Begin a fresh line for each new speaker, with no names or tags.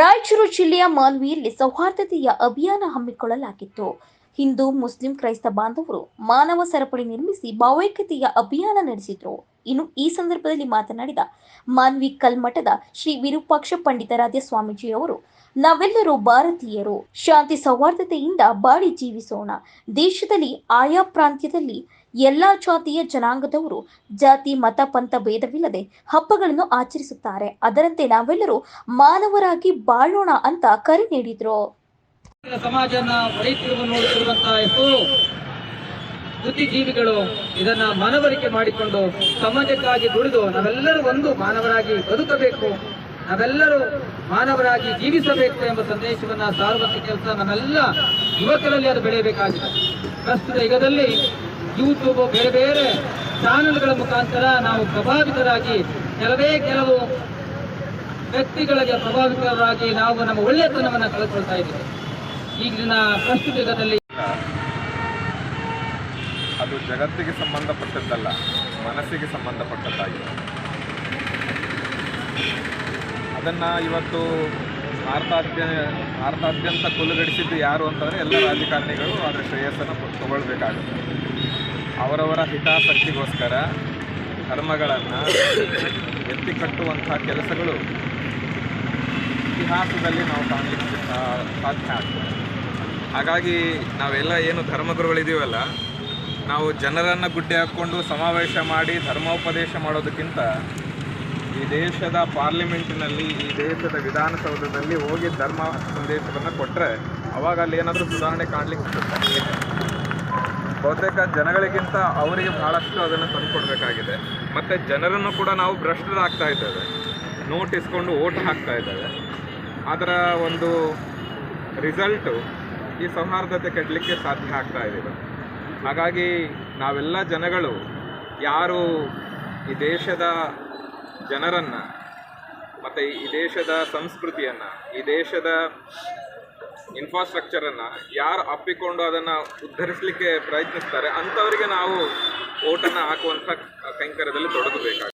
ರಾಯಚೂರು ಜಿಲ್ಲೆಯ ಮಾನ್ವಿಯಲ್ಲಿ ಸೌಹಾರ್ದತೆಯ ಅಭಿಯಾನ ಹಮ್ಮಿಕೊಳ್ಳಲಾಗಿತ್ತು. ಹಿಂದೂ, ಮುಸ್ಲಿಂ, ಕ್ರೈಸ್ತ ಬಾಂಧವರು ಮಾನವ ಸರಪಳಿ ನಿರ್ಮಿಸಿ ಭಾವೈಕ್ಯತೆಯ ಅಭಿಯಾನ ನಡೆಸಿದ್ರು. ಇನ್ನು ಈ ಸಂದರ್ಭದಲ್ಲಿ ಮಾತನಾಡಿದ ಮಾನ್ವಿ ಕಲ್ಮಠದ ಶ್ರೀ ವಿರೂಪಾಕ್ಷ ಪಂಡಿತಾರಾಧ್ಯ ಸ್ವಾಮೀಜಿಯವರು, ನಾವೆಲ್ಲರೂ ಭಾರತೀಯರು, ಶಾಂತಿ ಸೌಹಾರ್ದತೆಯಿಂದ ಬಾಳಿ ಜೀವಿಸೋಣ. ದೇಶದಲ್ಲಿ ಆಯಾ ಪ್ರಾಂತ್ಯದಲ್ಲಿ ಎಲ್ಲಾ ಜಾತಿಯ ಜನಾಂಗದವರು ಜಾತಿ, ಮತ, ಪಂಥ ಭೇದವಿಲ್ಲದೆ ಹಬ್ಬಗಳನ್ನು ಆಚರಿಸುತ್ತಾರೆ. ಅದರಂತೆ ನಾವೆಲ್ಲರೂ ಮಾನವರಾಗಿ ಬಾಳೋಣ ಅಂತ ಕರೆ ನೀಡಿದ್ರು.
ಸಮಾಜನ ನೋಡುತ್ತಿರುವಂತಹ ಎಷ್ಟೋ ಬುದ್ಧಿಜೀವಿಗಳು ಇದನ್ನ ಮನವರಿಕೆ ಮಾಡಿಕೊಂಡು ಸಮಾಜಕ್ಕಾಗಿ ದುಡಿದು ನಾವೆಲ್ಲರೂ ಒಂದು ಮಾನವರಾಗಿ ಬದುಕಬೇಕು, ನಾವೆಲ್ಲರೂ ಮಾನವರಾಗಿ ಜೀವಿಸಬೇಕು ಎಂಬ ಸಂದೇಶವನ್ನ ಸಾರುವಂತ ಕೆಲಸ ನಮ್ಮೆಲ್ಲ ಯುವಕರಲ್ಲಿ ಅದು ಬೆಳೆಯಬೇಕಾಗಿದೆ. ಪ್ರಸ್ತುತ ಯುಗದಲ್ಲಿ ಯೂಟ್ಯೂಬ್ ಬೇರೆ ಬೇರೆ ಚಾನೆಲ್ಗಳ ಮುಖಾಂತರ ನಾವು ಪ್ರಭಾವಿತರಾಗಿ ಕೆಲವು ವ್ಯಕ್ತಿಗಳಿಗೆ ಪ್ರಭಾವಿತರಾಗಿ ನಾವು ನಮ್ಮ ಒಳ್ಳೆತನವನ್ನು ಕಳೆದುಕೊಳ್ತಾ ಇದ್ದೀವಿ. ಈಗಿನ ಪ್ರಸ್ತುತ ಯುಗದಲ್ಲಿ
ಅದು ಜಗತ್ತಿಗೆ ಸಂಬಂಧಪಟ್ಟದ್ದಲ್ಲ, ಮನಸ್ಸಿಗೆ ಸಂಬಂಧಪಟ್ಟದ್ದಾಗಿದೆ. ಅದನ್ನು ಇವತ್ತು ಭಾರತಾದ್ಯಂತ ಕೊಲುಗಡಿಸಿದ್ದು ಯಾರು ಅಂತಂದರೆ ಎಲ್ಲ ರಾಜಕಾರಣಿಗಳು ಅದರ ಶ್ರೇಯಸ್ಸನ್ನು ತಗೊಳ್ಬೇಕಾಗುತ್ತೆ. ಅವರವರ ಹಿತಾಸಕ್ತಿಗೋಸ್ಕರ ಧರ್ಮಗಳನ್ನು ಎತ್ತಿ ಕಟ್ಟುವಂಥ ಕೆಲಸಗಳು ಇತಿಹಾಸದಲ್ಲಿ ನಾವು ಕಾಣಲಿಕ್ಕೆ ಸಾಧ್ಯ ಆಗ್ತದೆ. ಹಾಗಾಗಿ ನಾವೆಲ್ಲ ಏನು ಧರ್ಮಗುರುಗಳಿದ್ದೀವಲ್ಲ, ನಾವು ಜನರನ್ನು ಗುಡ್ಡೆ ಹಾಕ್ಕೊಂಡು ಸಮಾವೇಶ ಮಾಡಿ ಧರ್ಮೋಪದೇಶ ಮಾಡೋದಕ್ಕಿಂತ ಈ ದೇಶದ ಪಾರ್ಲಿಮೆಂಟಿನಲ್ಲಿ, ಈ ದೇಶದ ವಿಧಾನಸೌಧದಲ್ಲಿ ಹೋಗಿ ಧರ್ಮ ಸಂದೇಶವನ್ನು ಕೊಟ್ಟರೆ ಅವಾಗ ಅಲ್ಲಿ ಏನಾದರೂ ಸುಧಾರಣೆ ಕಾಣಲಿಕ್ಕೆ ಸಿಗುತ್ತೆ. ಬಹುತೇಕ ಜನಗಳಿಗಿಂತ ಅವರಿಗೆ ಬಹಳಷ್ಟು ಅದನ್ನು ತಂದುಕೊಡ್ಬೇಕಾಗಿದೆ. ಮತ್ತು ಜನರನ್ನು ಕೂಡ ನಾವು ಭ್ರಷ್ಟರಾಗ್ತಾ ಇದ್ದೇವೆ, ನೋಟ್ ಇಸ್ಕೊಂಡು ಓಟ್ ಹಾಕ್ತಾ ಇದ್ದೇವೆ. ಅದರ ಒಂದು ರಿಸಲ್ಟು ಈ ಸೌಹಾರ್ದತೆ ಕೆಡಲಿಕ್ಕೆ ಸಾಧ್ಯ ಆಗ್ತಾ ಇದೆ. ಹಾಗಾಗಿ ನಾವೆಲ್ಲ ಜನಗಳು ಯಾರು ಈ ದೇಶದ ಜನರನ್ನು ಮತ್ತು ಈ ದೇಶದ ಸಂಸ್ಕೃತಿಯನ್ನು, ಈ ದೇಶದ ಇನ್ಫ್ರಾಸ್ಟ್ರಕ್ಚರನ್ನು ಯಾರು ಅಪ್ಪಿಕೊಂಡು ಅದನ್ನು ಉದ್ಧರಿಸಲಿಕ್ಕೆ ಪ್ರಯತ್ನಿಸ್ತಾರೆ ಅಂಥವರಿಗೆ ನಾವು ಓಟನ್ನು ಹಾಕುವಂಥ ಕೈಂಕರ್ಯದಲ್ಲಿ ತೊಡಗಬೇಕಾಗುತ್ತೆ.